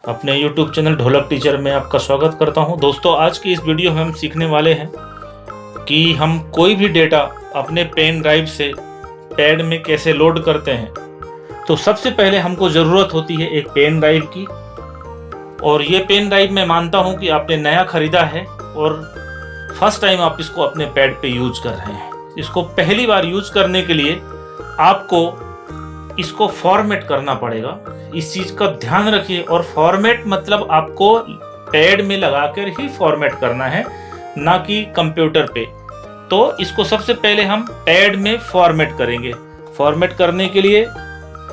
अपने YouTube channel ढोलक teacher में आपका स्वागत करता हूं। दोस्तों, आज की इस वीडियो में हम सीखने वाले हैं कि हम कोई भी डेटा अपने पेन ड्राइव से पैड में कैसे लोड करते हैं। तो सबसे पहले हमको ज़रूरत होती है एक पेन ड्राइव की, और ये पेन ड्राइव मैं मानता हूं कि आपने नया ख़रीदा है और फर्स्ट टाइम आप इसको अपने पैड पे यूज कर रहे हैं। इसको पहली बार यूज करने के लिए आपको इसको फॉर्मेट करना पड़ेगा। इस चीज़ का ध्यान रखिए, और फॉर्मेट मतलब आपको पैड में लगाकर ही फॉर्मेट करना है, ना कि कंप्यूटर पे। तो इसको सबसे पहले हम पैड में फॉर्मेट करेंगे। फॉर्मेट करने के लिए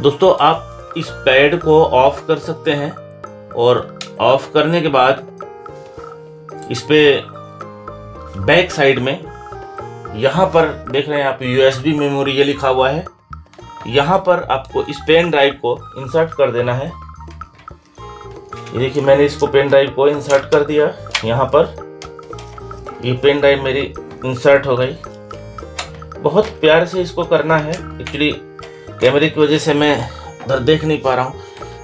दोस्तों आप इस पैड को ऑफ कर सकते हैं, और ऑफ करने के बाद इस पे बैक साइड में यहाँ पर देख रहे हैं आप USB मेमोरी ये लिखा हुआ है। यहाँ पर आपको इस पेन ड्राइव को इंसर्ट कर देना है। ये देखिए, मैंने इसको पेन ड्राइव को इंसर्ट कर दिया। यहाँ पर ये पेन ड्राइव मेरी इंसर्ट हो गई। बहुत प्यार से इसको करना है, एक्चुअली कैमरे की वजह से मैं उधर देख नहीं पा रहा हूँ।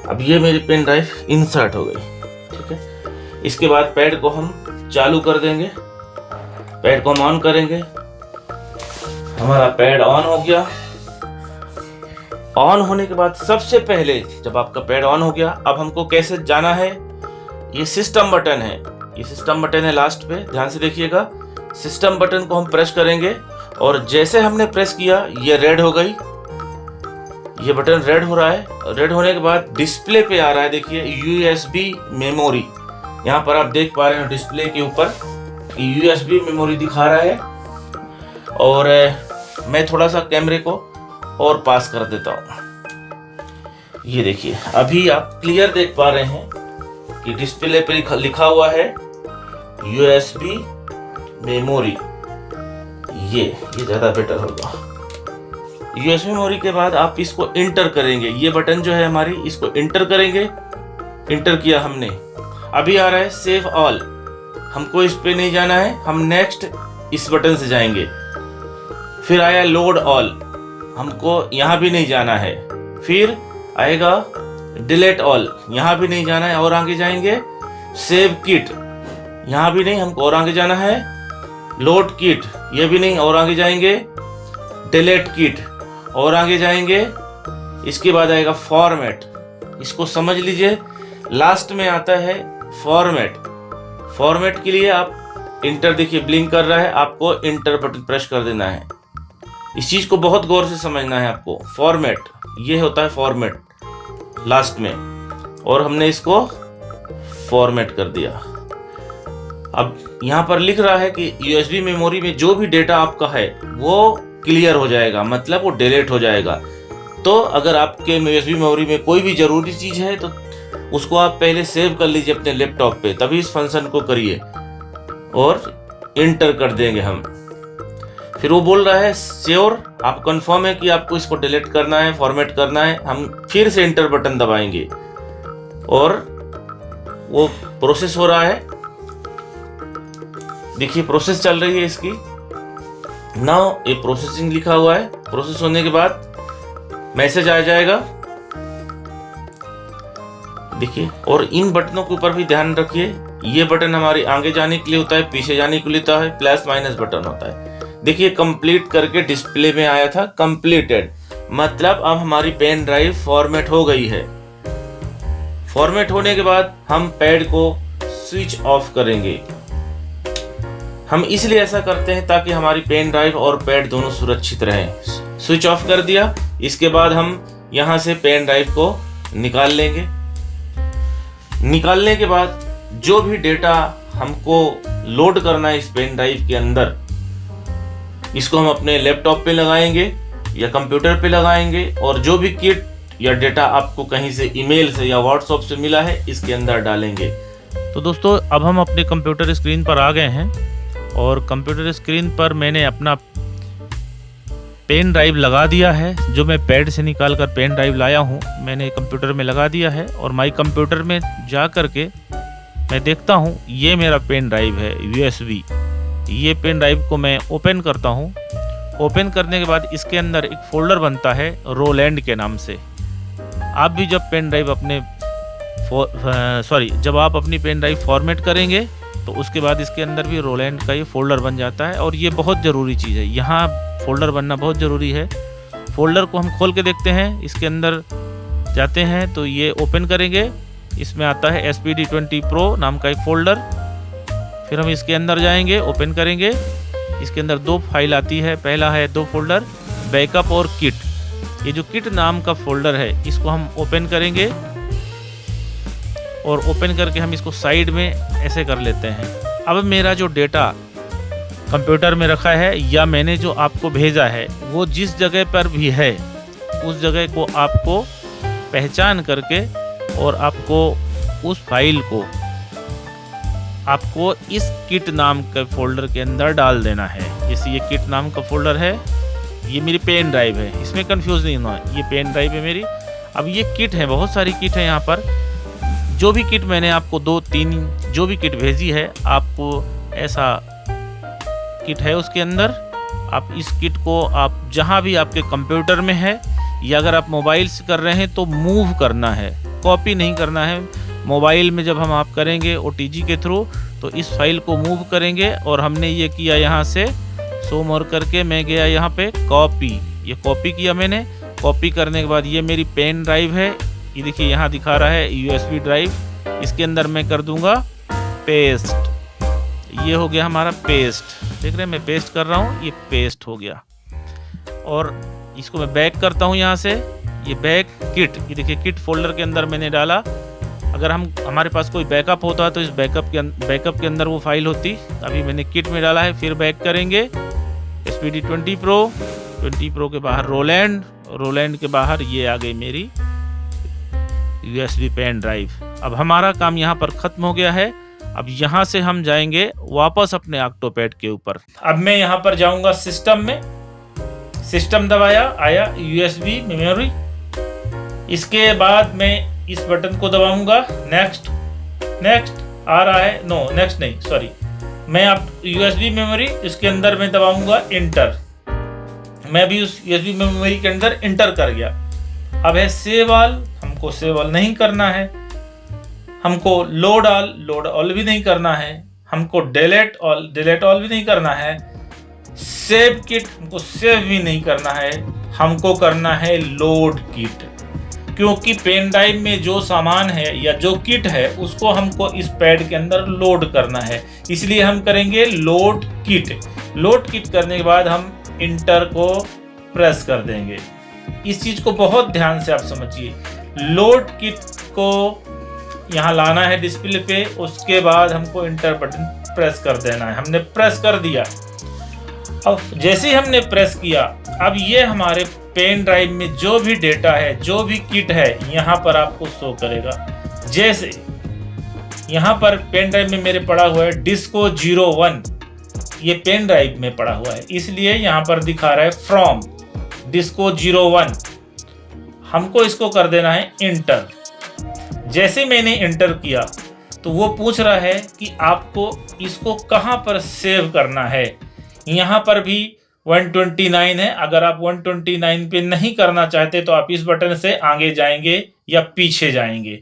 अब ये मेरी पेन ड्राइव इंसर्ट हो गई, ठीक है। इसके बाद पैड को हम चालू कर देंगे, पैड को हम ऑन करेंगे। हमारा पैड ऑन हो गया। ऑन होने के बाद सबसे पहले जब आपका पैड ऑन हो गया, अब हमको कैसे जाना है, ये सिस्टम बटन है। ये सिस्टम बटन है लास्ट पे, ध्यान से देखिएगा। सिस्टम बटन को हम प्रेस करेंगे, और जैसे हमने प्रेस किया ये रेड हो गई। ये बटन रेड हो रहा है। रेड होने के बाद डिस्प्ले पे आ रहा है, देखिए USB मेमोरी। यहाँ पर आप देख पा रहे हो डिस्प्ले के ऊपर USB मेमोरी दिखा रहा है। और मैं थोड़ा सा कैमरे को और पास कर देता हूँ। ये देखिए, अभी आप क्लियर देख पा रहे हैं कि डिस्प्ले पे लिखा हुआ है USB मेमोरी। ये ज़्यादा बेटर होगा। USB मेमोरी के बाद आप इसको इंटर करेंगे। ये बटन जो है हमारी, इसको इंटर करेंगे। इंटर किया हमने। अभी आ रहा है सेव ऑल। हमको इस पे नहीं जाना है, हम नेक्स्ट इस बटन से जाएंगे। फिर आया लोड ऑल, हमको यहाँ भी नहीं जाना है। फिर आएगा डिलीट ऑल, यहाँ भी नहीं जाना है, और आगे जाएंगे। सेव किट, यहाँ भी नहीं, हमको और आगे जाना है। लोड किट, ये भी नहीं, और आगे जाएंगे। डिलीट किट, और आगे जाएंगे। इसके बाद आएगा फॉर्मेट, इसको समझ लीजिए। लास्ट में आता है फॉर्मेट। फॉर्मेट के लिए आप इंटर, देखिए ब्लिंक कर रहा है, आपको इंटर बटन प्रेस कर देना है। इस चीज को बहुत गौर से समझना है आपको। फॉर्मेट, ये होता है फॉर्मेट लास्ट में, और हमने इसको फॉर्मेट कर दिया। अब यहाँ पर लिख रहा है कि USB मेमोरी में जो भी डेटा आपका है वो क्लियर हो जाएगा, मतलब वो डिलीट हो जाएगा। तो अगर आपके USB मेमोरी में कोई भी जरूरी चीज है तो उसको आप पहले सेव कर लीजिए अपने लैपटॉप पे, तभी इस फंक्शन को करिए, और इंटर कर देंगे हम। फिर वो बोल रहा है श्योर, आप कंफर्म है कि आपको इसको डिलीट करना है, फॉर्मेट करना है। हम फिर से इंटर बटन दबाएंगे, और वो प्रोसेस हो रहा है। देखिए प्रोसेस चल रही है इसकी। नाउ ये प्रोसेसिंग लिखा हुआ है। प्रोसेस होने के बाद मैसेज आ जाएगा, देखिए। और इन बटनों के ऊपर भी ध्यान रखिए। ये बटन हमारे आगे जाने के लिए होता है, पीछे जाने के लिए होता है, प्लस माइनस बटन होता है। देखिए कंप्लीट करके डिस्प्ले में आया था कंप्लीटेड, मतलब अब हमारी पेन ड्राइव फॉर्मेट हो गई है। फॉर्मेट होने के बाद हम पैड को स्विच ऑफ करेंगे। हम इसलिए ऐसा करते हैं ताकि हमारी पेन ड्राइव और पैड दोनों सुरक्षित रहें। स्विच ऑफ कर दिया। इसके बाद हम यहाँ से पेन ड्राइव को निकाल लेंगे। निकालने के बाद जो भी डेटा हमको लोड करना है इस पेन ड्राइव के अंदर, इसको हम अपने लैपटॉप पे लगाएंगे या कंप्यूटर पे लगाएंगे, और जो भी किट या डेटा आपको कहीं से ईमेल से या व्हाट्सएप से मिला है इसके अंदर डालेंगे। तो दोस्तों, अब हम अपने कंप्यूटर स्क्रीन पर आ गए हैं, और कंप्यूटर स्क्रीन पर मैंने अपना पेन ड्राइव लगा दिया है। जो मैं पैड से निकाल कर पेन ड्राइव लाया हूँ, मैंने कंप्यूटर में लगा दिया है। और माई कंप्यूटर में जा कर के मैं देखता हूँ, ये मेरा पेन ड्राइव है USB। ये पेन ड्राइव को मैं ओपन करता हूँ। ओपन करने के बाद इसके अंदर एक फ़ोल्डर बनता है रोलैंड के नाम से। आप भी जब पेन ड्राइव अपने जब आप अपनी पेन ड्राइव फॉर्मेट करेंगे तो उसके बाद इसके अंदर भी रोलैंड का ये फ़ोल्डर बन जाता है, और ये बहुत ज़रूरी चीज़ है, यहाँ फ़ोल्डर बनना बहुत ज़रूरी है। फ़ोल्डर को हम खोल के देखते हैं, इसके अंदर जाते हैं तो ये ओपन करेंगे, इसमें आता है SPD20 Pro नाम का एक फ़ोल्डर। फिर हम इसके अंदर जाएंगे, ओपन करेंगे, इसके अंदर 2 फाइल आती है। पहला है 2 फोल्डर, बैकअप और किट। ये जो किट नाम का फ़ोल्डर है इसको हम ओपन करेंगे, और ओपन करके हम इसको साइड में ऐसे कर लेते हैं। अब मेरा जो डेटा कंप्यूटर में रखा है या मैंने जो आपको भेजा है वो जिस जगह पर भी है उस जगह को आपको पहचान करके और आपको उस फाइल को आपको इस किट नाम के फ़ोल्डर के अंदर डाल देना है। जैसे ये किट नाम का फ़ोल्डर है, ये मेरी पेन ड्राइव है, इसमें कंफ्यूज नहीं होना, ये पेन ड्राइव है मेरी। अब ये किट है, बहुत सारी किट है यहाँ पर। जो भी किट मैंने आपको 2-3 जो भी किट भेजी है, आपको ऐसा किट है उसके अंदर। आप इस किट को आप जहाँ भी आपके कंप्यूटर में है या अगर आप मोबाइल से कर रहे हैं तो मूव करना है, कॉपी नहीं करना है। मोबाइल में जब हम आप करेंगे OTG के थ्रू तो इस फाइल को मूव करेंगे, और हमने ये किया यहाँ से शो मोर करके मैं गया यहाँ पे कॉपी, ये कॉपी किया मैंने। कॉपी करने के बाद ये मेरी पेन ड्राइव है, ये देखिए यहाँ दिखा रहा है USB ड्राइव, इसके अंदर मैं कर दूंगा पेस्ट। ये हो गया हमारा पेस्ट, देख रहे हैं मैं पेस्ट कर रहा हूँ, ये पेस्ट हो गया। और इसको मैं बैक करता हूँ यहाँ से, ये बैक किट, ये देखिए किट फोल्डर के अंदर मैंने डाला। अगर हमारे पास कोई बैकअप होता तो इस बैकअप के अंदर वो फाइल होती। अभी मैंने किट में डाला है, फिर बैक करेंगे SPD20 Pro, 20 Pro के बाहर रोलैंड के बाहर ये आ गई मेरी USB पेन ड्राइव। अब हमारा काम यहाँ पर ख़त्म हो गया है। अब यहाँ से हम जाएंगे वापस अपने ऑक्टोपैड के ऊपर। अब मैं यहाँ पर जाऊँगा सिस्टम में, सिस्टम दबाया, आया USB मेमोरी। इसके बाद मैं इस बटन को दबाऊंगा, नेक्स्ट आ रहा है, नो नेक्स्ट नहीं, सॉरी, मैं अब USB मेमोरी, इसके अंदर मैं दबाऊंगा इंटर। मैं भी उस USB मेमोरी के अंदर इंटर कर गया। अब है सेव ऑल, हमको सेव ऑल नहीं करना है, हमको लोड ऑल भी नहीं करना है, हमको डिलीट ऑल भी नहीं करना है, सेव किट हमको सेव भी नहीं करना है, हमको करना है लोड किट। क्योंकि पेन ड्राइव में जो सामान है या जो किट है उसको हमको इस पैड के अंदर लोड करना है, इसलिए हम करेंगे लोड किट। लोड किट करने के बाद हम इंटर को प्रेस कर देंगे। इस चीज को बहुत ध्यान से आप समझिए। लोड किट को यहाँ लाना है डिस्प्ले पे, उसके बाद हमको इंटर बटन प्रेस कर देना है। हमने प्रेस कर दिया। अब जैसे ही हमने प्रेस किया, अब ये हमारे पेन ड्राइव में जो भी डेटा है, जो भी किट है, यहाँ पर आपको शो करेगा। जैसे यहाँ पर पेन ड्राइव में मेरे पड़ा हुआ है डिस्को 01, ये पेन ड्राइव में पड़ा हुआ है, इसलिए यहाँ पर दिखा रहा है फ्रॉम डिस्को 01। हमको इसको कर देना है इंटर। जैसे मैंने इंटर किया तो वो पूछ रहा है कि आपको इसको कहाँ पर सेव करना है। यहाँ पर भी 129 है। अगर आप 129 पे नहीं करना चाहते तो आप इस बटन से आगे जाएंगे या पीछे जाएंगे।